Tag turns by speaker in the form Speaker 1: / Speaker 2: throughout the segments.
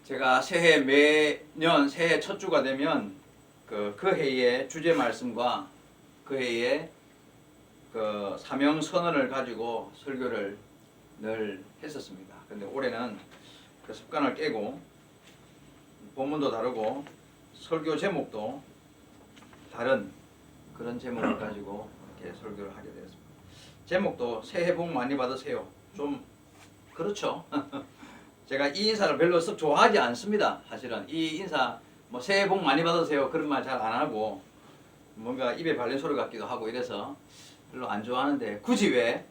Speaker 1: 제가 새해 매년 새해 첫 주가 되면 그 해의 주제 말씀과 그 해의 그 사명 선언을 가지고 설교를 늘 했었습니다. 근데 올해는 그 습관을 깨고 본문도 다르고 설교 제목도 다른 그런 제목을 가지고 이렇게 설교를 하게 되었습니다. 제목도 새해 복 많이 받으세요. 좀 그렇죠. 제가 이 인사를 별로 썩 좋아하지 않습니다. 사실은 이 인사 뭐 새해 복 많이 받으세요 그런 말 잘 안 하고 뭔가 입에 발린 소리 같기도 하고 이래서 별로 안 좋아하는데 굳이 왜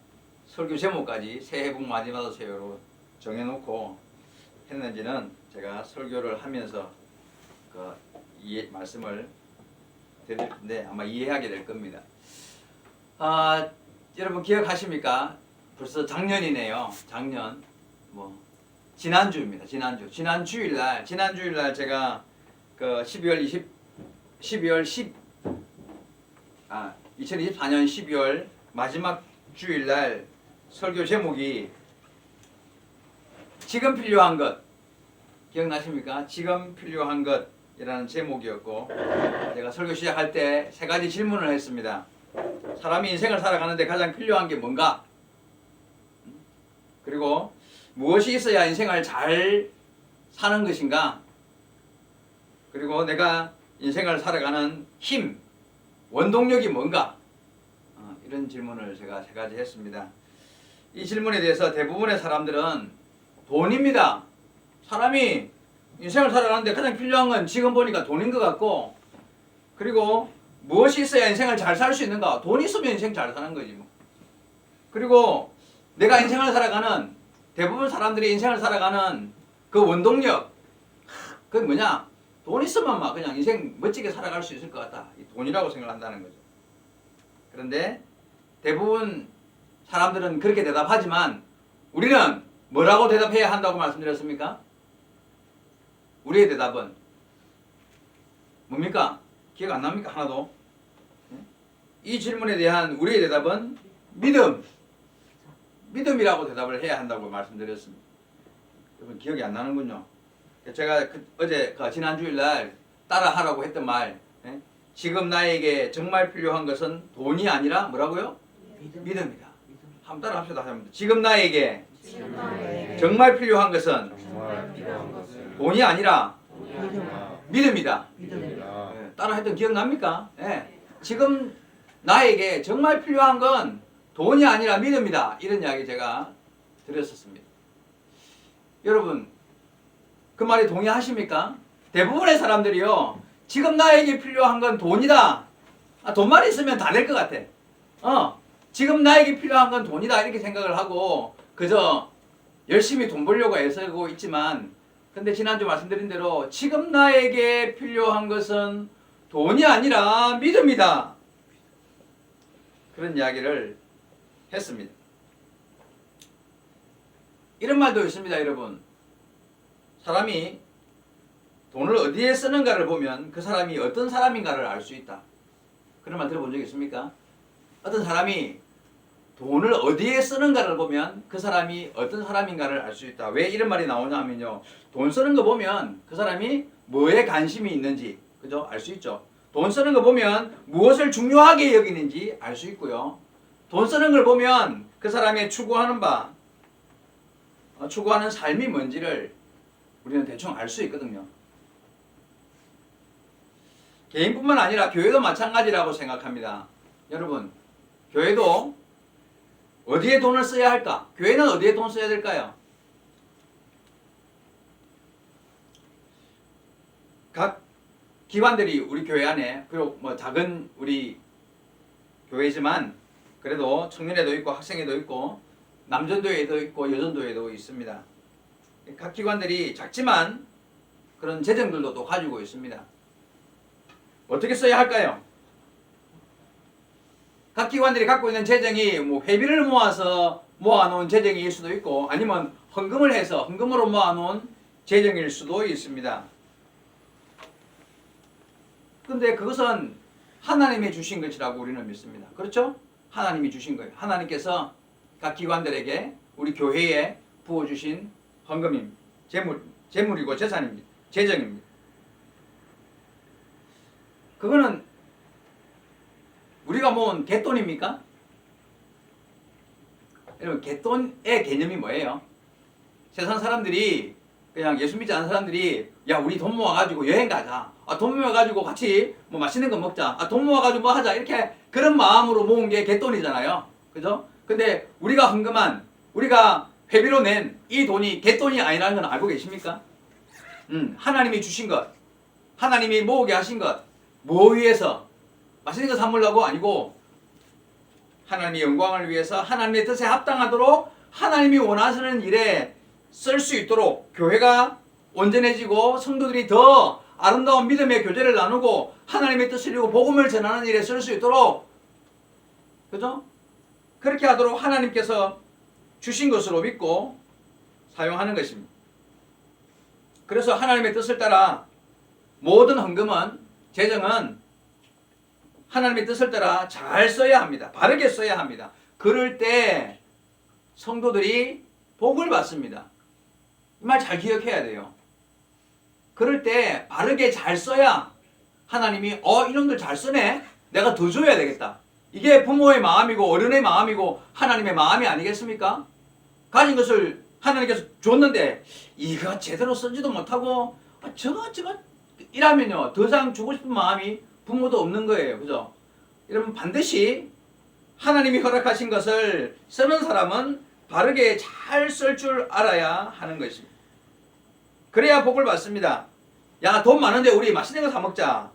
Speaker 1: 설교 제목까지 새해 복 많이 받으세요로 정해놓고 했는지는 제가 설교를 하면서 그 말씀을 드릴 텐데 아마 이해하게 될 겁니다. 여러분 기억하십니까? 벌써 작년이네요. 작년 지난주입니다. 지난 주일날 제가 그 2024년 12월 마지막 주일날 설교 제목이 지금 필요한 것 기억나십니까? 지금 필요한 것이라는 제목이었고 제가 설교 시작할 때 세 가지 질문을 했습니다. 사람이 인생을 살아가는데 가장 필요한 게 뭔가? 그리고 무엇이 있어야 인생을 잘 사는 것인가? 그리고 내가 인생을 살아가는 힘, 원동력이 뭔가? 이런 질문을 제가 세 가지 했습니다. 이 질문에 대해서 대부분의 사람들은 돈입니다. 사람이 인생을 살아가는데 가장 필요한 건 지금 보니까 돈인 것 같고, 그리고 무엇이 있어야 인생을 잘 살 수 있는가? 돈 있으면 인생 잘 사는 거지 뭐. 그리고 내가 인생을 살아가는 대부분 사람들이 인생을 살아가는 그 원동력, 그게 뭐냐? 돈 있으면 막 그냥 인생 멋지게 살아갈 수 있을 것 같다. 이 돈이라고 생각한다는 거죠. 그런데 대부분 사람들은 그렇게 대답하지만 우리는 뭐라고 대답해야 한다고 말씀드렸습니까? 우리의 대답은 뭡니까? 기억 안 납니까? 하나도? 이 질문에 대한 우리의 대답은 믿음이라고 대답을 해야 한다고 말씀드렸습니다. 여러분 기억이 안 나는군요. 제가 어제 지난주일날 따라하라고 했던 말, 지금 나에게 정말 필요한 것은 돈이 아니라 뭐라고요? 믿음이다. 한번 따라 합시다. 지금 나에게 정말 필요한 것은 돈이 아니라 믿음이다. 따라 했던 기억납니까? 지금 나에게 정말 필요한 건 돈이 아니라 믿음이다. 이런 이야기 제가 드렸었습니다. 여러분 그 말에 동의하십니까? 대부분의 사람들이요 지금 나에게 필요한 건 돈이다. 돈만 있으면 다 될 것 같아. 지금 나에게 필요한 건 돈이다 이렇게 생각을 하고 그저 열심히 돈 벌려고 애쓰고 있지만 근데 지난주 말씀드린 대로 지금 나에게 필요한 것은 돈이 아니라 믿음이다. 그런 이야기를 했습니다. 이런 말도 있습니다, 여러분. 사람이 돈을 어디에 쓰는가를 보면 그 사람이 어떤 사람인가를 알 수 있다. 그런 말 들어본 적 있습니까? 어떤 사람이 돈을 어디에 쓰는가를 보면 그 사람이 어떤 사람인가를 알 수 있다. 왜 이런 말이 나오냐 하면요. 돈 쓰는 거 보면 그 사람이 뭐에 관심이 있는지 그죠? 알 수 있죠. 돈 쓰는 거 보면 무엇을 중요하게 여기는지 알 수 있고요. 돈 쓰는 걸 보면 그 사람의 추구하는 삶이 뭔지를 우리는 대충 알 수 있거든요. 개인뿐만 아니라 교회도 마찬가지라고 생각합니다. 여러분, 교회도 어디에 돈을 써야 할까? 교회는 어디에 돈 써야 될까요? 각 기관들이 우리 교회 안에 비록 작은 우리 교회지만 그래도 청년회도 있고 학생회도 있고 남전도회도 있고 여전도회도 있습니다. 각 기관들이 작지만 그런 재정들도 또 가지고 있습니다. 어떻게 써야 할까요? 각 기관들이 갖고 있는 재정이 회비를 모아서 모아놓은 재정일 수도 있고 아니면 헌금을 해서 헌금으로 모아놓은 재정일 수도 있습니다. 근데 그것은 하나님이 주신 것이라고 우리는 믿습니다. 그렇죠? 하나님이 주신 거예요. 하나님께서 각 기관들에게 우리 교회에 부어주신 헌금임, 재물이고 재산입니다. 재정입니다. 그거는 우리가 모은 갯돈입니까? 여러분, 갯돈의 개념이 뭐예요? 세상 사람들이, 그냥 예수 믿지 않는 사람들이, 야, 우리 돈 모아가지고 여행 가자. 아, 돈 모아가지고 같이 뭐 맛있는 거 먹자. 아, 돈 모아가지고 뭐 하자. 이렇게 그런 마음으로 모은 게 갯돈이잖아요. 그죠? 근데 우리가 헌금한, 우리가 회비로 낸 이 돈이 갯돈이 아니라는 건 알고 계십니까? 하나님이 주신 것, 하나님이 모으게 하신 것, 뭐 위해서? 맛있는 거 사먹으려고 아니고 하나님의 영광을 위해서 하나님의 뜻에 합당하도록 하나님이 원하시는 일에 쓸 수 있도록 교회가 온전해지고 성도들이 더 아름다운 믿음의 교제를 나누고 하나님의 뜻을 이루고 복음을 전하는 일에 쓸 수 있도록, 그죠? 그렇게 하도록 하나님께서 주신 것으로 믿고 사용하는 것입니다. 그래서 하나님의 뜻을 따라 모든 헌금은, 재정은 하나님의 뜻을 따라 잘 써야 합니다. 바르게 써야 합니다. 그럴 때 성도들이 복을 받습니다. 이 말 잘 기억해야 돼요. 그럴 때 바르게 잘 써야 하나님이 이놈들 잘 쓰네? 내가 더 줘야 되겠다. 이게 부모의 마음이고 어른의 마음이고 하나님의 마음이 아니겠습니까? 가진 것을 하나님께서 줬는데 이거 제대로 쓰지도 못하고 저거 이라면요, 더 이상 주고 싶은 마음이 부모도 없는 거예요. 그죠? 여러분, 반드시 하나님이 허락하신 것을 쓰는 사람은 바르게 잘 쓸 줄 알아야 하는 것입니다. 그래야 복을 받습니다. 야, 돈 많은데 우리 맛있는 거 사 먹자.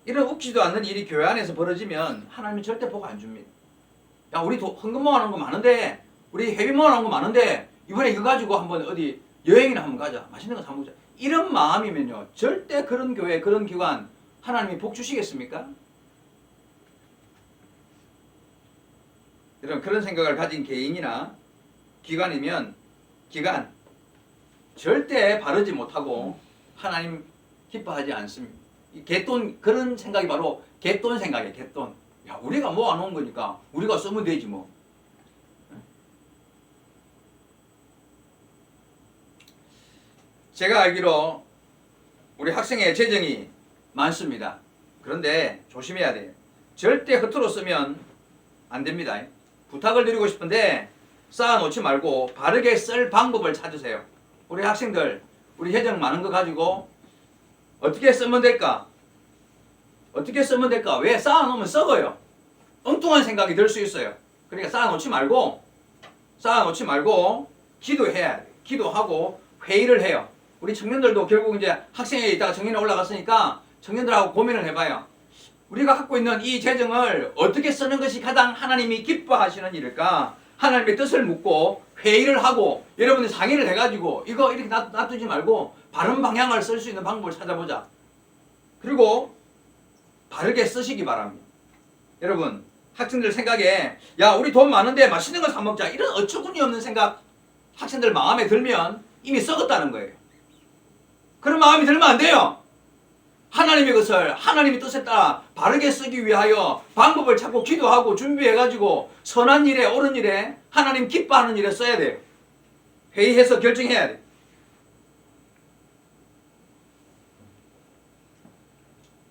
Speaker 1: 이런 웃기지도 않는 일이 교회 안에서 벌어지면 하나님이 절대 복 안 줍니다. 야, 우리 헌금 모아놓은 거 많은데, 우리 회비 모아놓은 거 많은데 이번에 이거 가지고 한번 어디 여행이나 한번 가자. 맛있는 거 사 먹자. 이런 마음이면요, 절대 그런 교회, 그런 기관 하나님이 복 주시겠습니까? 여러분, 그런 생각을 가진 개인이나 기관 절대 바르지 못하고 하나님 기뻐하지 않습니다. 이 갯돈, 그런 생각이 바로 갯돈 생각이에요. 갯돈. 야, 우리가 모아놓은 거니까 우리가 쓰면 되지 뭐. 제가 알기로 우리 학생의 재정이 많습니다. 그런데 조심해야 돼요. 절대 허투루 쓰면 안 됩니다. 부탁을 드리고 싶은데 쌓아놓지 말고 바르게 쓸 방법을 찾으세요. 우리 학생들, 우리 재정 많은 거 가지고 어떻게 쓰면 될까? 어떻게 쓰면 될까? 왜 쌓아놓으면 썩어요. 엉뚱한 생각이 들 수 있어요. 그러니까 쌓아놓지 말고 기도해야 돼요. 기도하고 회의를 해요. 우리 청년들도 결국 이제 학생회 있다가 청년에 올라갔으니까 청년들하고 고민을 해봐요. 우리가 갖고 있는 이 재정을 어떻게 쓰는 것이 가장 하나님이 기뻐하시는 일일까? 하나님의 뜻을 묻고 회의를 하고 여러분들 상의를 해가지고 이거 이렇게 놔두지 말고 바른 방향을 쓸 수 있는 방법을 찾아보자. 그리고 바르게 쓰시기 바랍니다. 여러분, 학생들 생각에 야, 우리 돈 많은데 맛있는 거 사 먹자, 이런 어처구니 없는 생각 학생들 마음에 들면 이미 썩었다는 거예요. 그런 마음이 들면 안 돼요. 하나님의 것을 하나님의 뜻에 따라 바르게 쓰기 위하여 방법을 찾고 기도하고 준비해가지고 선한 일에, 옳은 일에, 하나님 기뻐하는 일에 써야 돼요. 회의해서 결정해야 돼요.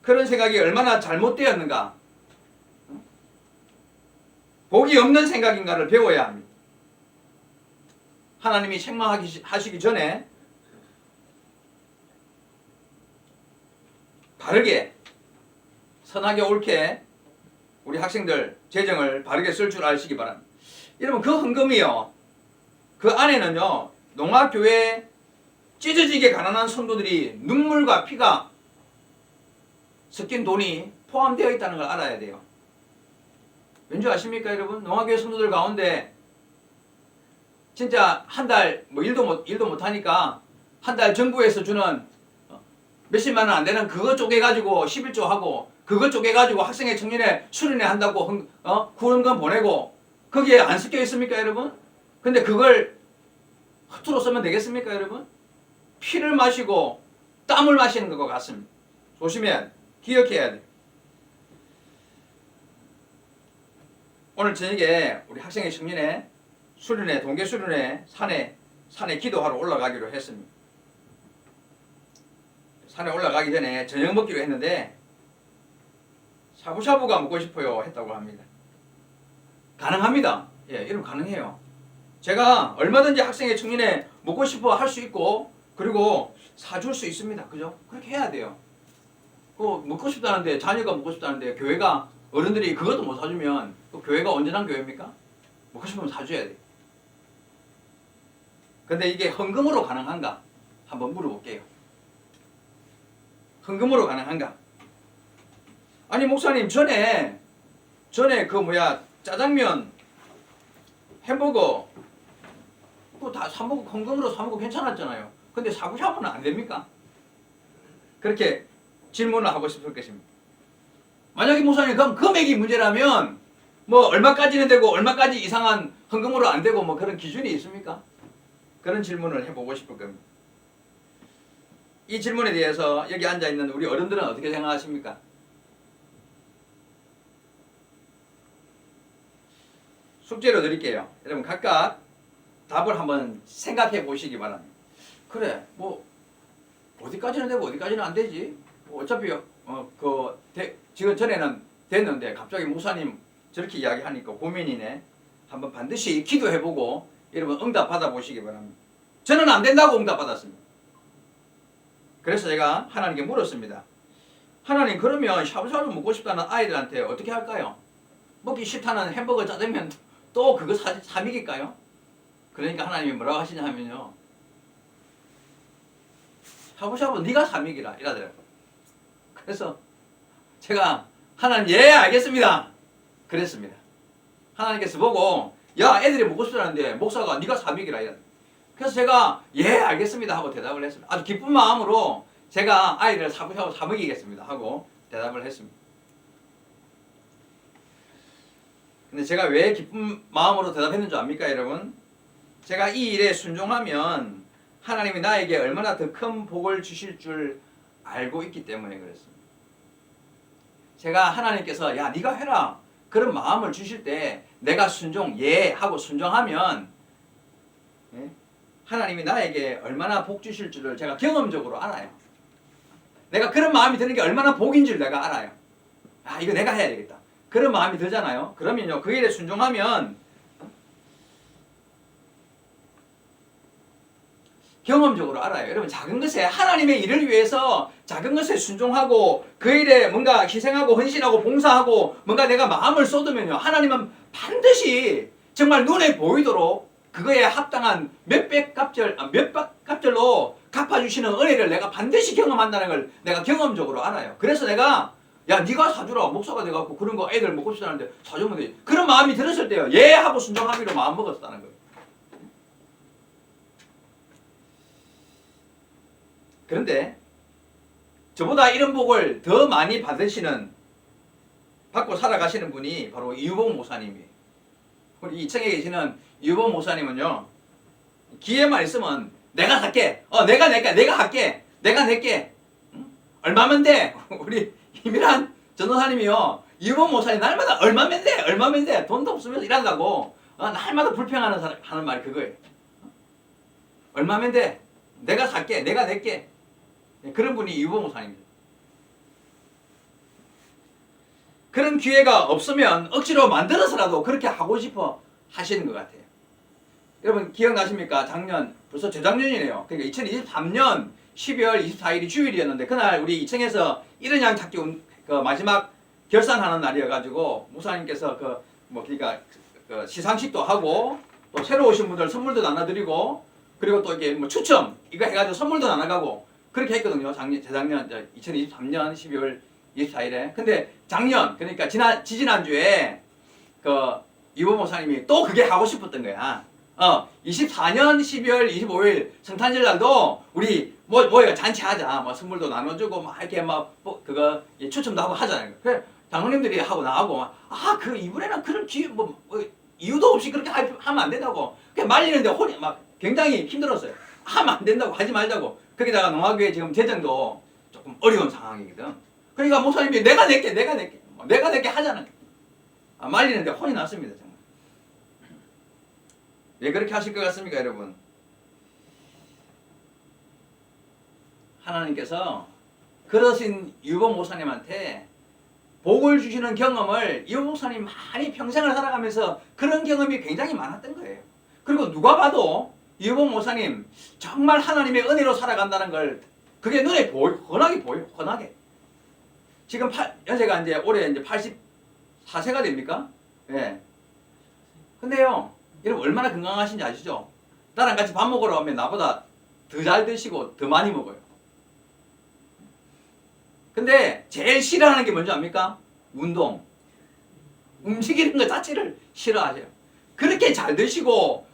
Speaker 1: 그런 생각이 얼마나 잘못되었는가, 복이 없는 생각인가를 배워야 합니다. 하나님이 책망하시기 전에 바르게, 선하게, 옳게 우리 학생들 재정을 바르게 쓸 줄 아시기 바랍니다. 여러분, 그 헌금이요, 그 안에는요, 농아교회 찢어지게 가난한 성도들이 눈물과 피가 섞인 돈이 포함되어 있다는 걸 알아야 돼요. 왠지 아십니까, 여러분? 농아교회 성도들 가운데 진짜 한 달 뭐 일도 못 하니까 한 달 정부에서 주는 몇십만 원 안 되는 그거 쪼개가지고 11조 하고, 그거 쪼개가지고 학생회 청년회 수련회 한다고 후원금 보내고, 거기에 안 섞여 있습니까, 여러분? 근데 그걸 허투루 쓰면 되겠습니까, 여러분? 피를 마시고 땀을 마시는 것과 같습니다. 조심해야 돼. 기억해야 돼. 오늘 저녁에 우리 학생회 청년회 수련회, 동계 수련회, 산회 산에 기도하러 올라가기로 했습니다. 산에 올라가기 전에 저녁 먹기로 했는데 샤브샤브가 먹고 싶어요 했다고 합니다. 가능합니다. 예, 이러면 가능해요. 제가 얼마든지 학생의 청년에 먹고 싶어 할 수 있고 그리고 사줄 수 있습니다. 그죠? 그렇게 해야 돼요. 먹고 싶다는데 자녀가 먹고 싶다는데 교회가 어른들이 그것도 못 사주면 또 교회가 온전한 교회입니까? 먹고 싶으면 사줘야 돼. 근데 이게 헌금으로 가능한가? 한번 물어볼게요. 헌금으로 가능한가? 아니 목사님 전에 짜장면, 햄버거 그거 다 사먹고 헌금으로 사먹고 괜찮았잖아요. 근데 샤브샤브는 안 됩니까? 그렇게 질문을 하고 싶을 것입니다. 만약에 목사님 그럼 금액이 문제라면 뭐 얼마까지는 되고 얼마까지 이상한 헌금으로 안 되고 뭐 그런 기준이 있습니까? 그런 질문을 해보고 싶을 겁니다. 이 질문에 대해서 여기 앉아있는 우리 어른들은 어떻게 생각하십니까? 숙제로 드릴게요. 여러분 각각 답을 한번 생각해 보시기 바랍니다. 그래 뭐 어디까지는 되고 어디까지는 안 되지? 어차피 지금 전에는 됐는데 갑자기 목사님 저렇게 이야기하니까 고민이네. 한번 반드시 기도해보고 여러분 응답 받아보시기 바랍니다. 저는 안 된다고 응답 받았습니다. 그래서 제가 하나님께 물었습니다. 하나님 그러면 샤브샤브 먹고 싶다는 아이들한테 어떻게 할까요? 먹기 싫다는 햄버거 짜장면 또 그거 사 먹일까요? 그러니까 하나님이 뭐라고 하시냐 하면요. 샤브샤브 네가 사 먹이라 이러더라고요. 그래서 제가 하나님 예 알겠습니다. 그랬습니다. 하나님께서 보고 야 애들이 먹고 싶다는데 목사가 네가 사 먹이라 이러. 그래서 제가 예 알겠습니다 하고 대답을 했습니다. 아주 기쁜 마음으로 제가 아이들을 샤브샤브 사 먹이겠습니다 하고 대답을 했습니다. 근데 제가 왜 기쁜 마음으로 대답했는 줄 압니까 여러분? 제가 이 일에 순종하면 하나님이 나에게 얼마나 더 큰 복을 주실 줄 알고 있기 때문에 그랬습니다. 제가 하나님께서 야 네가 해라 그런 마음을 주실 때 내가 예 하고 순종하면 하나님이 나에게 얼마나 복 주실 줄을 제가 경험적으로 알아요. 내가 그런 마음이 드는 게 얼마나 복인 줄 내가 알아요. 아 이거 내가 해야 되겠다. 그런 마음이 들잖아요. 그러면요 그 일에 순종하면 경험적으로 알아요. 여러분 작은 것에 하나님의 일을 위해서 작은 것에 순종하고 그 일에 뭔가 희생하고 헌신하고 봉사하고 뭔가 내가 마음을 쏟으면요 하나님은 반드시 정말 눈에 보이도록 그거에 합당한 몇백 갑절로 갚아주시는 은혜를 내가 반드시 경험한다는 걸 내가 경험적으로 알아요. 그래서 내가 야 네가 사주라 목사가 돼갖고 그런 거 애들 먹고 싶다는데 사주면 되지. 그런 마음이 들었을 때요 예 하고 순종하기로 마음 먹었다는 거예요. 그런데 저보다 이런 복을 더 많이 받고 살아가시는 분이 바로 이유봉 목사님이에요. 우리 2층에 계시는 이유봉 목사님은요 기회만 있으면 내가 살게 내가 낼게 내가 할게 내가 낼게 얼마면 돼? 우리 이민한 전도사님이요 이유봉 목사님 날마다 얼마면 돼 돈도 없으면서 일한다고 날마다 불평하는 사람 하는 말이 그거예요. 얼마면 돼? 내가 살게 내가 낼게. 그런 분이 이유봉 목사님입니다. 그런 기회가 없으면 억지로 만들어서라도 그렇게 하고 싶어 하시는 것 같아요. 여러분 기억나십니까? 벌써 재작년이네요. 그러니까 2023년 12월 24일이 주일이었는데 그날 우리 2층에서 이른 양 찾기 마지막 결산하는 날이어가지고 목사님께서 그러니까 시상식도 하고 또 새로 오신 분들 선물도 나눠드리고 그리고 또 이게 뭐 추첨 이거 해가지고 선물도 나눠가고 그렇게 했거든요. 재작년 2023년 12월 24일에. 근데 작년 그러니까 지지난주에 이보 목사님이 또 그게 하고 싶었던 거야. 24년 12월 25일 성탄절 날도 우리 모여가 잔치하자. 뭐 선물도 나눠주고 막 이렇게 그거 추첨도 하고 하잖아요. 그래 장로님들이 하고 나하고 이번에는 그런 기회 이유도 없이 그렇게 하면 안 된다고. 그냥 말리는데 막 굉장히 힘들었어요. 하면 안 된다고 하지 말자고. 거기다가 농화교회 지금 재정도 조금 어려운 상황이거든. 그러니까 목사님이 내가 낼게 하자는 말리는데 혼이 났습니다. 정말. 왜 그렇게 하실 것 같습니까 여러분? 하나님께서 그러신 유복 목사님한테 복을 주시는 경험을 유복 목사님 많이 평생을 살아가면서 그런 경험이 굉장히 많았던 거예요. 그리고 누가 봐도 유복 목사님 정말 하나님의 은혜로 살아간다는 걸 그게 눈에 훤하게 보여요. 훤하게. 지금 연세가 이제 올해 이제 84세가 됩니까? 예. 근데요, 여러분 얼마나 건강하신지 아시죠? 나랑 같이 밥 먹으러 오면 나보다 더 잘 드시고 더 많이 먹어요. 근데 제일 싫어하는 게 뭔지 압니까? 운동. 움직이는 것 자체를 싫어하세요. 그렇게 잘 드시고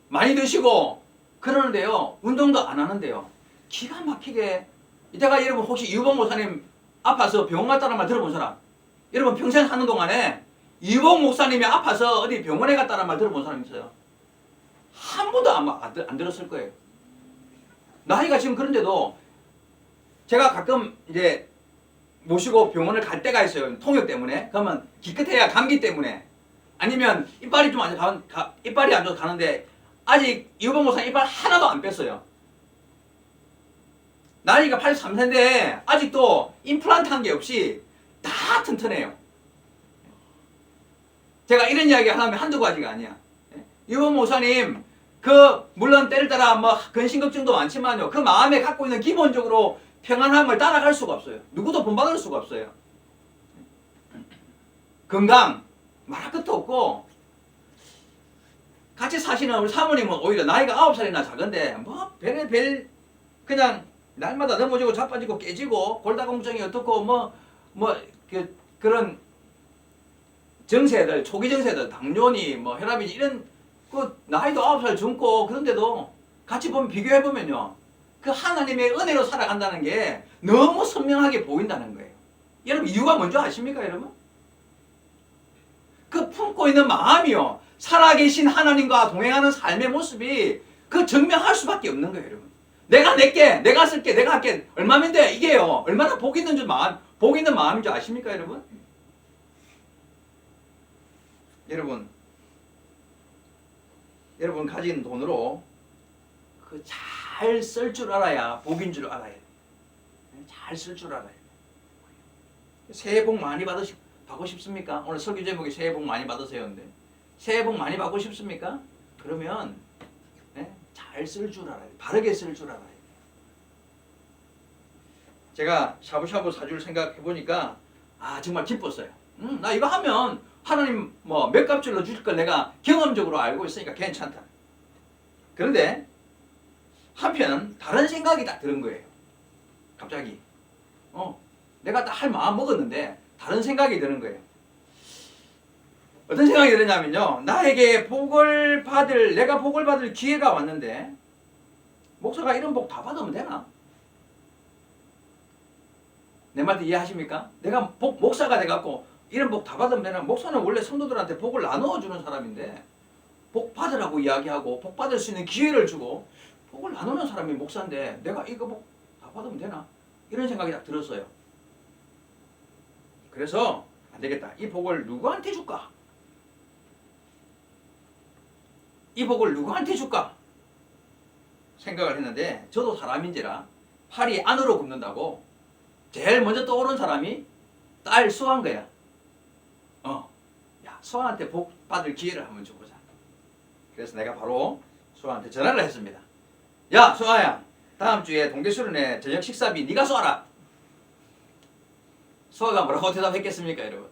Speaker 1: 많이 드시고 그러는데요. 운동도 안 하는데요. 기가 막히게 이따가 여러분 혹시 유복 목사님 아파서 병원 갔다는 말 들어본 사람? 여러분 평생 사는 동안에 유복 목사님이 아파서 어디 병원에 갔다는 말 들어본 사람 있어요? 한 번도 안 들었을 거예요. 나이가 지금 그런데도 제가 가끔 이제 모시고 병원을 갈 때가 있어요. 통역 때문에. 그러면 기껏해야 감기 때문에. 아니면 이빨이 좀 안 좋아, 이빨이 안 좋아서 가는데 아직 유복 목사님 이빨 하나도 안 뺐어요. 나이가 83세인데 아직도 임플란트 한 게 없이 다 튼튼해요. 제가 이런 이야기 하면 한두 가지가 아니야. 유복 목사님 물론 때를 따라 뭐 근심 걱정도 많지만요. 그 마음에 갖고 있는 기본적으로 평안함을 따라갈 수가 없어요. 누구도 본받을 수가 없어요. 건강 말할 것도 없고 같이 사시는 우리 사모님은 오히려 나이가 9살이나 작은데 뭐 별 그냥 날마다 넘어지고 자빠지고 깨지고 골다공증이 어떻고 그런 정세들 초기 정세들 당뇨니 뭐 혈압이지 이런 그 나이도 9살 젊고 그런데도 같이 보면 비교해 보면요. 그 하나님의 은혜로 살아간다는 게 너무 선명하게 보인다는 거예요. 여러분 이유가 뭔지 아십니까 여러분? 그 품고 있는 마음이요. 살아계신 하나님과 동행하는 삶의 모습이 그 증명할 수밖에 없는 거예요 여러분. 내가 낼게, 내가 쓸게, 내가 할게 얼마면데 이게요. 얼마나 복 있는 마음인 줄 아십니까 여러분? 여러분 가진 돈으로 그 잘 쓸 줄 알아야 복인 줄 알아야 돼. 잘 쓸 줄 알아야 돼. 새해 복 많이 받고 싶습니까? 오늘 설교 제목이 새해 복 많이 받으세요인데 새해 복 많이 받고 싶습니까? 그러면 잘 쓸 줄 알아야 돼. 바르게 쓸 줄 알아야 돼. 제가 샤브샤브 사줄 생각해 보니까 정말 기뻤어요. 나 이거 하면 하나님 뭐 몇 값줄로 주실 걸 내가 경험적으로 알고 있으니까 괜찮다. 그런데 한편 다른 생각이 딱 드는 거예요. 갑자기 내가 딱 할 마음 먹었는데 다른 생각이 드는 거예요. 어떤 생각이 드냐면요. 내가 복을 받을 기회가 왔는데 목사가 이런 복 다 받으면 되나? 내 말도 이해하십니까? 내가 목사가 돼갖고 이런 복 다 받으면 되나? 목사는 원래 성도들한테 복을 나누어 주는 사람인데 복 받으라고 이야기하고 복 받을 수 있는 기회를 주고 복을 나누는 사람이 목사인데 내가 이거 복 다 받으면 되나? 이런 생각이 딱 들었어요. 그래서 안 되겠다. 이 복을 누구한테 줄까? 이 복을 누구한테 줄까? 생각을 했는데 저도 사람인지라 팔이 안으로 굽는다고 제일 먼저 떠오른 사람이 딸 수아인 거야. 야, 수아한테 복 받을 기회를 한번 줘보자. 그래서 내가 바로 수아한테 전화를 했습니다. 야, 수아야, 다음 주에 동계수련회 저녁 식사비 네가 쏘아라. 수아가 뭐라고 대답했겠습니까, 여러분?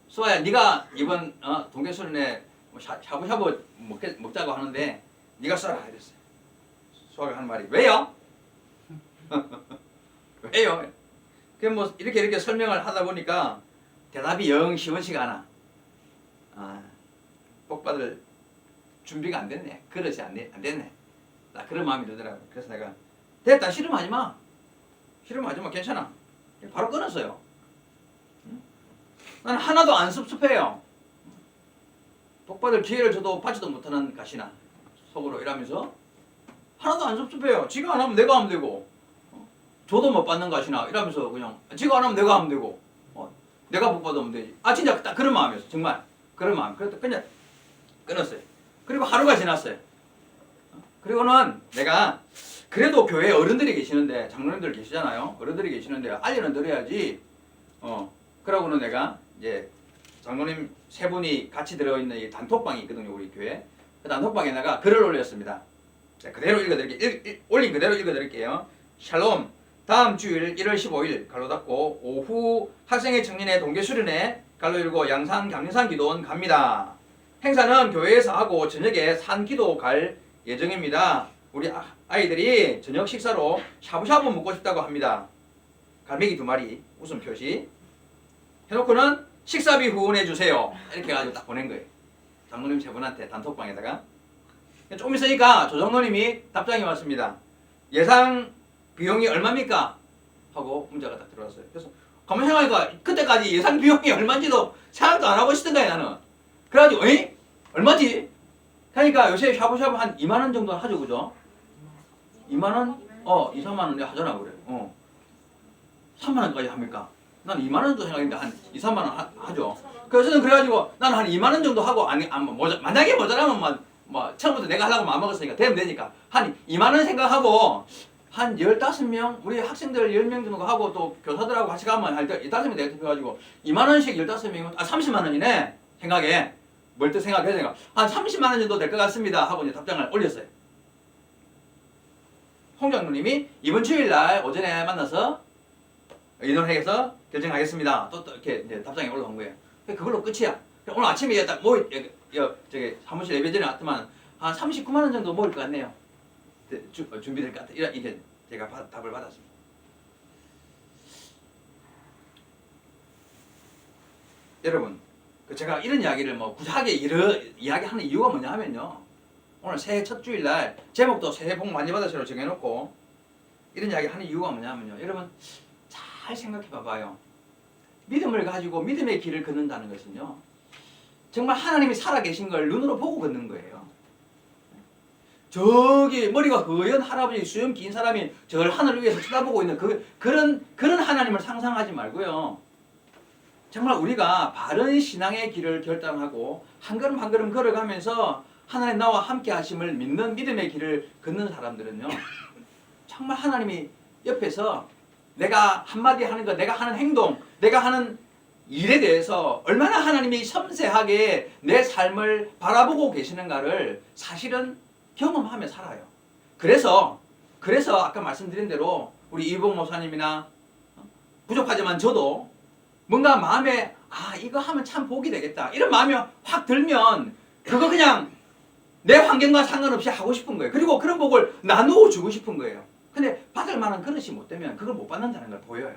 Speaker 1: 수아야, 네가 이번 동계수련회 샤브샤브 먹자고 하는데 네가 쏘아라 이랬어요. 수아가 하는 말이 왜요? 왜요? 그 뭐 이렇게 설명을 하다 보니까 대답이 영 시원치가 않아. 복 받을 준비가 안 됐네. 그릇이 안 됐네. 나 그런 마음이 들더라고. 그래서 내가 됐다. 싫으면 하지 마. 괜찮아. 바로 끊었어요. 나는 하나도 안 섭섭해요. 복 받을 기회를 줘도 받지도 못하는 가시나 속으로 이러면서 하나도 안 섭섭해요. 지가 안 하면 내가 하면 되고 줘도 못 받는 것이나 이러면서 그냥 지가 안 하면 내가 하면 되고 내가 복 받으면 되지. 진짜 딱 그런 마음이었어. 정말 그런 마음. 그래서 그냥 끊었어요. 그리고 하루가 지났어요. 그리고는 내가 그래도 교회 어른들이 계시는데 장로님들 계시잖아요. 어른들이 계시는데 알려는 드려야지. 그러고는 내가 이제 장로님 세 분이 같이 들어있는 이 단톡방이 있거든요. 우리 교회. 그 단톡방에다가 글을 올렸습니다. 자, 그대로 읽어드릴게요. 올린 그대로 읽어드릴게요. 샬롬. 다음 주일 1월 15일 갈로 닫고 오후 학생회 청년회 동계 수련회 갈로 열고 양산 강림산 기도원 갑니다. 행사는 교회에서 하고 저녁에 산 기도 갈 예정입니다. 우리 아이들이 저녁 식사로 샤브샤브 먹고 싶다고 합니다. 갈매기 2마리 웃음 표시 해놓고는 식사비 후원해 주세요. 이렇게 해가지고 딱 보낸 거예요. 장로님 세 분한테 단톡방에다가. 좀 있으니까 조장로님이 답장이 왔습니다. 예상 비용이 얼마입니까? 하고 문자가 딱 들어왔어요. 그래서 가만 생각하니까 그때까지 예상 비용이 얼마인지도 생각도 안 하고 있었던 거야 나는. 그래가지고 에이? 얼마지? 그러니까 요새 샤브샤브 한 2만 원 정도 하죠, 그죠? 2만 원? 2, 3만 원 내가 하잖아 그래. 3만 원까지 합니까? 난 2만 원 정도 생각했는데 한 2, 3만 원 하죠. 그래서 저는 그래가지고 나는 한 2만 원 정도 하고 만약에 모자라면 처음부터 내가 하려고 마음먹었으니까 되면 되니까 한 2만 원 생각하고 한 15명 우리 학생들 10명 정도 하고 또 교사들하고 같이 가면 할 때 15명 내가 대표가지고 2만 원씩 15명이면 30만 원이네 생각에 뭘또 생각해서 한 30만 원 정도 될 것 같습니다 하고 이제 답장을 올렸어요. 홍 장로님이 이번 주일날 오전에 만나서 의논회에서 결정하겠습니다. 또 이렇게 이제 답장이 올라온 거예요. 그걸로 끝이야. 오늘 아침에 딱 저기 사무실 예배 전에 왔더만 한 39만 원 정도 모일 것 같네요. 준비될 것 같아. 이게 제가 답을 받았습니다. 여러분, 제가 이런 이야기를 구차하게 이야기하는 이유가 뭐냐 하면요. 오늘 새해 첫 주일날 제목도 새해 복 많이 받으시라고 정해놓고 이런 이야기 하는 이유가 뭐냐 하면요. 여러분 잘 생각해 봐봐요. 믿음을 가지고 믿음의 길을 걷는다는 것은요. 정말 하나님이 살아계신 걸 눈으로 보고 걷는 거예요. 저기 머리가 허연 할아버지 수염 긴 사람이 저 하늘 위에서 쳐다보고 있는 그런 하나님을 상상하지 말고요. 정말 우리가 바른 신앙의 길을 결단하고 한 걸음 한 걸음 걸어가면서 하나님 나와 함께 하심을 믿는 믿음의 길을 걷는 사람들은요. 정말 하나님이 옆에서 내가 한마디 하는 것, 내가 하는 행동, 내가 하는 일에 대해서 얼마나 하나님이 섬세하게 내 삶을 바라보고 계시는가를 사실은 경험하며 살아요. 그래서 아까 말씀드린 대로 우리 이봉 목사님이나 부족하지만 저도 뭔가 마음에 이거 하면 참 복이 되겠다 이런 마음이 확 들면 그거 그냥 내 환경과 상관없이 하고 싶은 거예요. 그리고 그런 복을 나누어 주고 싶은 거예요. 근데 받을 만한 그릇이 못 되면 그걸 못 받는다는 걸 보여요.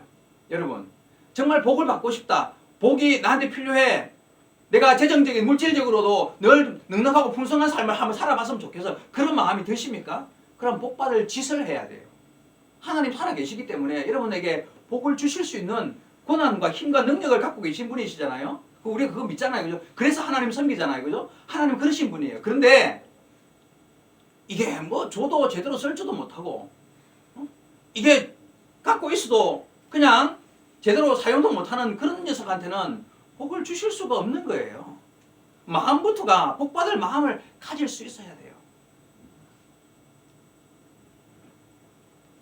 Speaker 1: 여러분 정말 복을 받고 싶다. 복이 나한테 필요해. 내가 재정적인 물질적으로도 늘 넉넉하고 풍성한 삶을 한번 살아봤으면 좋겠어. 그런 마음이 드십니까? 그럼 복 받을 짓을 해야 돼요. 하나님 살아계시기 때문에 여러분에게 복을 주실 수 있는 고난과 힘과 능력을 갖고 계신 분이시잖아요. 우리가 그거 믿잖아요. 그죠? 그래서 하나님 섬기잖아요. 그죠? 하나님 그러신 분이에요. 그런데 이게 줘도 제대로 쓸 줄도 못하고 이게 갖고 있어도 그냥 제대로 사용도 못하는 그런 녀석한테는 복을 주실 수가 없는 거예요. 마음부터가 복받을 마음을 가질 수 있어야 돼요.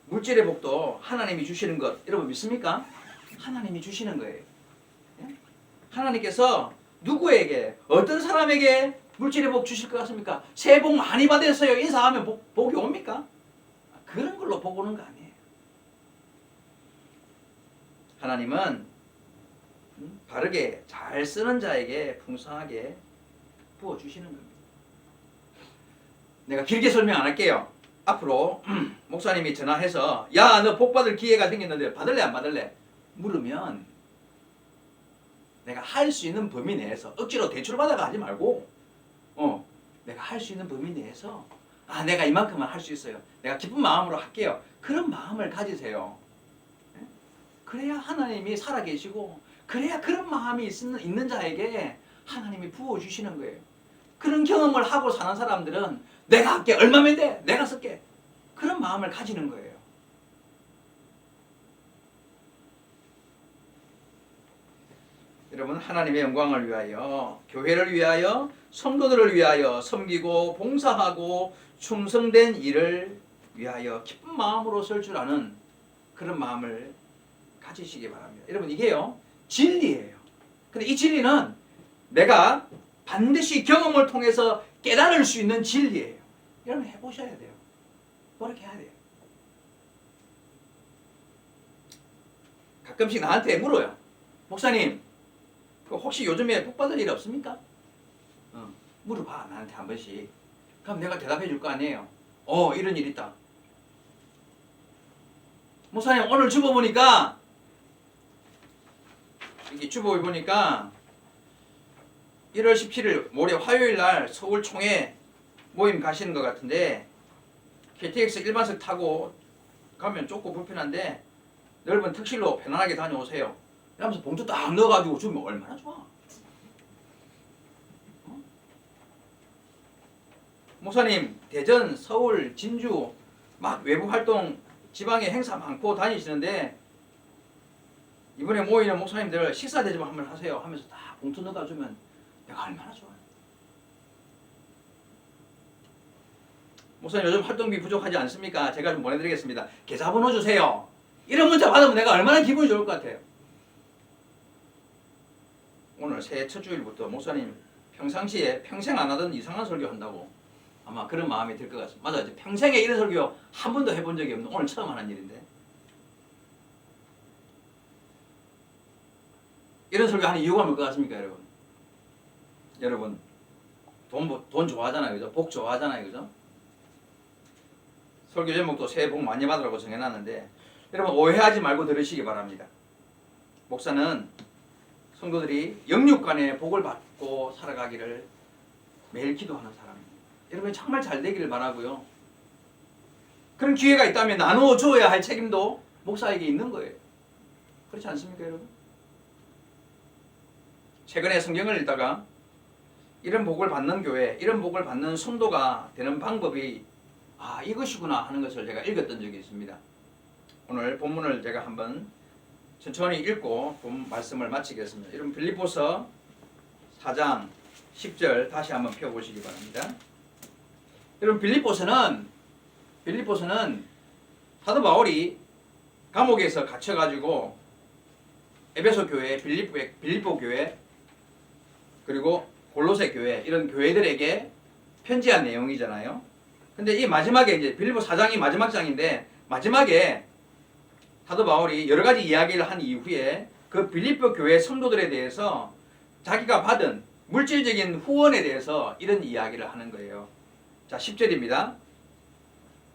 Speaker 1: 물질의 복도 하나님이 주시는 것 여러분 믿습니까? 하나님이 주시는 거예요. 하나님께서 누구에게 어떤 사람에게 물질의 복 주실 것 같습니까? 새해 복 많이 받으세요 인사하면 복이 옵니까? 그런 걸로 복 오는 거 아니에요. 하나님은 바르게 잘 쓰는 자에게 풍성하게 부어주시는 겁니다. 내가 길게 설명 안 할게요. 앞으로 목사님이 전화해서 야, 너 복 받을 기회가 생겼는데 받을래 안 받을래? 물으면 내가 할 수 있는 범위 내에서 억지로 대출받아가 하지 말고 내가 할 수 있는 범위 내에서 내가 이만큼만 할 수 있어요. 내가 기쁜 마음으로 할게요. 그런 마음을 가지세요. 그래야 하나님이 살아계시고 그래야 그런 마음이 있는 자에게 하나님이 부어주시는 거예요. 그런 경험을 하고 사는 사람들은 내가 할게 얼마면 돼? 내가 쓸게. 그런 마음을 가지는 거예요. 여러분 하나님의 영광을 위하여 교회를 위하여 성도들을 위하여 섬기고 봉사하고 충성된 일을 위하여 기쁜 마음으로 설 줄 아는 그런 마음을 가지시기 바랍니다. 여러분 이게요 진리예요. 근데 이 진리는 내가 반드시 경험을 통해서 깨달을 수 있는 진리예요. 여러분 해보셔야 돼요. 노력해야 돼요. 가끔씩 나한테 물어요. 목사님 혹시 요즘에 복 받을 일 없습니까? 물어봐 나한테 한 번씩. 그럼 내가 대답해 줄 거 아니에요. 이런 일 있다. 목사님 오늘 주보 보니까 이게 주보에 보니까 1월 17일 모레 화요일 날 서울 총회 모임 가시는 것 같은데 KTX 일반석 타고 가면 좁고 불편한데 넓은 특실로 편안하게 다녀오세요. 이러면서 봉투 딱 넣어가지고 주면 얼마나 좋아. 목사님 대전, 서울, 진주 막 외부 활동 지방에 행사 많고 다니시는데 이번에 모이는 목사님들 식사 대접 한번 하세요 하면서 다 봉투 넣어다 주면 내가 얼마나 좋아요. 목사님 요즘 활동비 부족하지 않습니까? 제가 좀 보내드리겠습니다. 계좌번호 주세요. 이런 문자 받으면 내가 얼마나 기분이 좋을 것 같아요. 오늘 새해 첫 주일부터 목사님 평상시에 평생 안 하던 이상한 설교 한다고 아마 그런 마음이 들 것 같습니다. 맞아요. 평생에 이런 설교 한 번도 해본 적이 없는 오늘 처음 하는 일인데 이런 설교 하는 이유가 뭘 것 같습니까 여러분? 여러분 돈 좋아하잖아요. 그죠? 복 좋아하잖아요. 그죠? 설교 제목도 새해 복 많이 받으라고 정해놨는데 여러분 오해하지 말고 들으시기 바랍니다. 목사는 성도들이 영육간의 복을 받고 살아가기를 매일 기도하는 사람입니다. 여러분 정말 잘 되기를 바라고요. 그런 기회가 있다면 나누어줘야 할 책임도 목사에게 있는 거예요. 그렇지 않습니까 여러분? 최근에 성경을 읽다가 이런 복을 받는 교회, 이런 복을 받는 성도가 되는 방법이 이것이구나 하는 것을 제가 읽었던 적이 있습니다. 오늘 본문을 제가 한번 천천히 읽고 본 말씀을 마치겠습니다. 여러분 빌립보서 4장 10절 다시 한번 펴보시기 바랍니다. 여러분 빌립보서는 사도 바울이 감옥에서 갇혀가지고 에베소 교회, 빌립보 교회 그리고 골로새 교회 이런 교회들에게 편지한 내용이잖아요. 근데 이 마지막에 이제 빌립보 4장이 마지막 장인데 마지막에 사도 바울이 여러 가지 이야기를 한 이후에 그 빌립보 교회 성도들에 대해서 자기가 받은 물질적인 후원에 대해서 이런 이야기를 하는 거예요. 자, 10절입니다.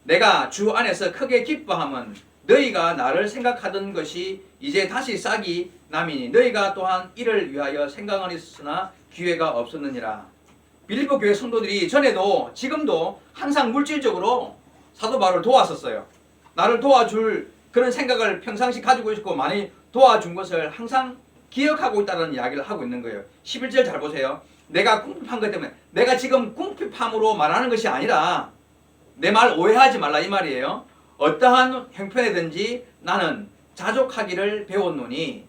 Speaker 1: 내가 주 안에서 크게 기뻐함은 너희가 나를 생각하던 것이 이제 다시 싹이 남이니 너희가 또한 이를 위하여 생각은 있었으나 기회가 없었느니라. 빌립보 교회 성도들이 전에도 지금도 항상 물질적으로 사도 바울을 도왔었어요. 나를 도와줄 그런 생각을 평상시 가지고 있고 많이 도와준 것을 항상 기억하고 있다는 이야기를 하고 있는 거예요. 11절 잘 보세요. 내가 궁핍한 것 때문에 내가 지금 궁핍함으로 말하는 것이 아니라 내 말 오해하지 말라 이 말이에요. 어떠한 형편이든지 나는 자족하기를 배웠노니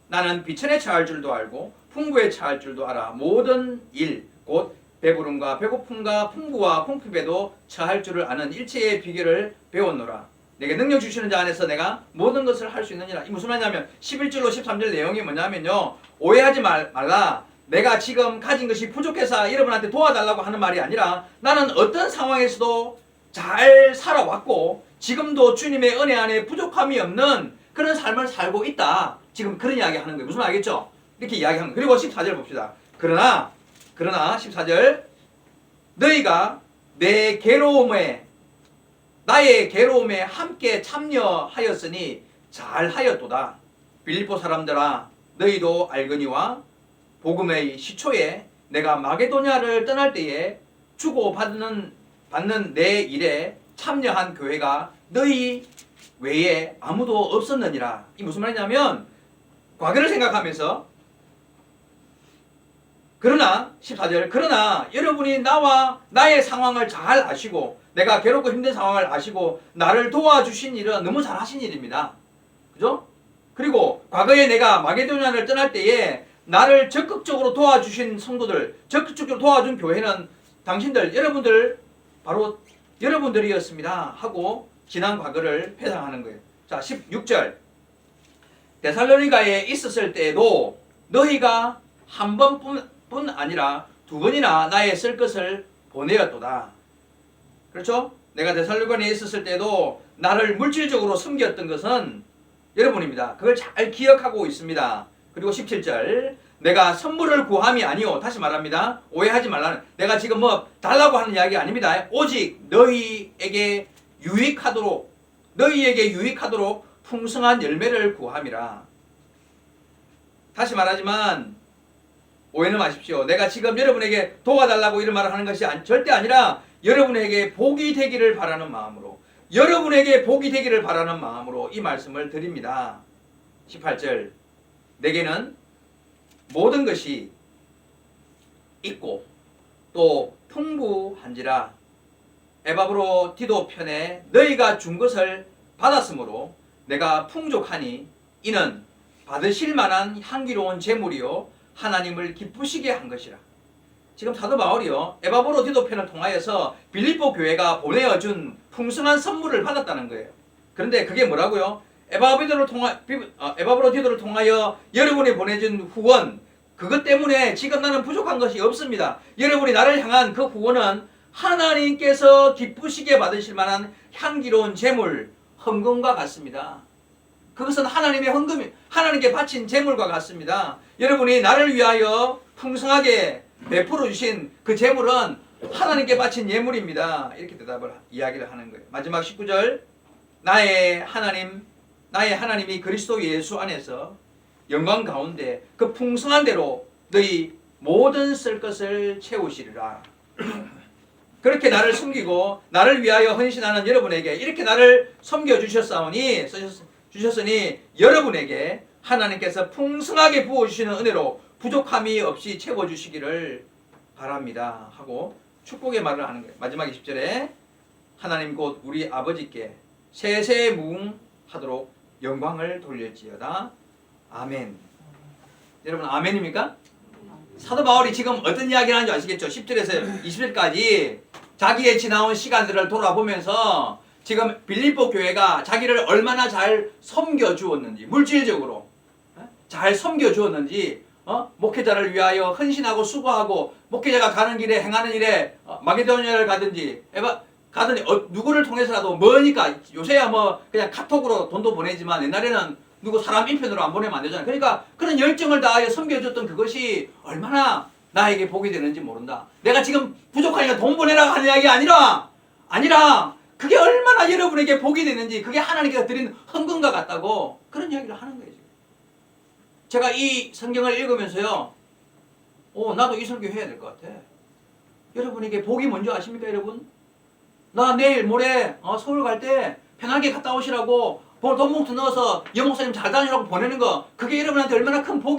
Speaker 1: 나는 비천에 처할 줄도 알고 풍부에 처할 줄도 알아. 모든 일 곧 배부름과 배고픔과 풍부와 궁핍에도 처할 줄을 아는 일체의 비결을 배웠노라. 내게 능력 주시는 자 안에서 내가 모든 것을 할 수 있느니라. 이 무슨 말이냐면 11절로 13절 내용이 뭐냐면요. 오해하지 말라. 내가 지금 가진 것이 부족해서 여러분한테 도와달라고 하는 말이 아니라 나는 어떤 상황에서도 잘 살아왔고 지금도 주님의 은혜 안에 부족함이 없는 그런 삶을 살고 있다. 지금 그런 이야기 하는 거예요. 무슨 말 알겠죠? 이렇게 이야기하는 거예요. 그리고 14절 봅시다. 그러나 14절 너희가 나의 괴로움에 함께 참여하였으니 잘하였도다. 빌립보 사람들아 너희도 알거니와 복음의 시초에 내가 마게도냐를 떠날 때에 주고받는 내 일에 참여한 교회가 너희 외에 아무도 없었느니라. 이 무슨 말이냐면 과거를 생각하면서 그러나 14절 그러나 여러분이 나와 나의 상황을 잘 아시고 내가 괴롭고 힘든 상황을 아시고 나를 도와주신 일은 너무 잘하신 일입니다. 그죠? 그리고 과거에 내가 마게도냐를 떠날 때에 나를 적극적으로 도와주신 성도들 적극적으로 도와준 교회는 당신들 여러분들 바로 여러분들이었습니다 하고 지난 과거를 회상하는 거예요. 자, 16절. 데살로니가에 있었을 때에도 너희가 한 번뿐 아니라 두 번이나 나의 쓸 것을 보내었도다. 그렇죠? 내가 데살로니가에 있었을 때도 나를 물질적으로 섬겼던 것은 여러분입니다. 그걸 잘 기억하고 있습니다. 그리고 17절. 내가 선물을 구함이 아니오. 다시 말합니다. 오해하지 말라는. 내가 지금 뭐 달라고 하는 이야기 아닙니다. 오직 너희에게 유익하도록 풍성한 열매를 구함이라. 다시 말하지만 오해는 마십시오. 내가 지금 여러분에게 도와달라고 이런 말을 하는 것이 절대 아니라 여러분에게 복이 되기를 바라는 마음으로 이 말씀을 드립니다. 18절. 내게는 모든 것이 있고 또 풍부한지라. 에바브로 디도 편에 너희가 준 것을 받았으므로 내가 풍족하니 이는 받으실 만한 향기로운 제물이요 하나님을 기쁘시게 한 것이라. 지금 사도 바울이요 에바브로 디도 편을 통하여서 빌립보 교회가 보내어준 풍성한 선물을 받았다는 거예요. 그런데 그게 뭐라고요? 에바브로 디도를 통하여 여러분이 보내준 후원, 그것 때문에 지금 나는 부족한 것이 없습니다. 여러분이 나를 향한 그 후원은 하나님께서 기쁘시게 받으실 만한 향기로운 제물, 헌금과 같습니다. 그것은 하나님의 헌금이, 하나님께 바친 제물과 같습니다. 여러분이 나를 위하여 풍성하게 베풀어 주신 그 제물은 하나님께 바친 예물입니다. 이렇게 이야기를 하는 거예요. 마지막 19절. 나의 하나님이 그리스도 예수 안에서 영광 가운데 그 풍성한 대로 너희 모든 쓸 것을 채우시리라. 그렇게 나를 숨기고 나를 위하여 헌신하는 여러분에게 이렇게 나를 섬겨주셨으니 여러분에게 하나님께서 풍성하게 부어주시는 은혜로 부족함이 없이 채워주시기를 바랍니다 하고 축복의 말을 하는 거예요. 마지막 20절에 하나님 곧 우리 아버지께 세세 무궁하도록 영광을 돌릴지어다. 아멘. 여러분 아멘입니까? 사도 바울이 지금 어떤 이야기를 하는지 아시겠죠? 10절에서 20절까지 자기의 지나온 시간들을 돌아보면서 지금 빌립보 교회가 자기를 얼마나 잘 섬겨주었는지, 물질적으로 잘 섬겨주었는지, 목회자를 위하여 헌신하고 수고하고 목회자가 가는 길에 행하는 일에 마게도니아를 가든지 누구를 통해서라도 머니까 요새야 뭐 그냥 카톡으로 돈도 보내지만 옛날에는 누구 사람 인편으로 안 보내면 안 되잖아요. 그러니까 그런 열정을 다하여 섬겨줬던 그것이 얼마나 나에게 복이 되는지 모른다. 내가 지금 부족하니까 돈 보내라고 하는 이야기 아니라 그게 얼마나 여러분에게 복이 되는지, 그게 하나님께서 드린 헌금과 같다고 그런 이야기를 하는 거예요. 지금. 제가 이 성경을 읽으면서요, 나도 이 설교 해야 될 것 같아. 여러분에게 복이 뭔지 아십니까, 여러분? 나 내일 모레 서울 갈 때 편하게 갔다 오시라고 돈 봉투 넣어서 여목사님 잘 다니라고 보내는 거, 그게 여러분한테 얼마나 큰 복이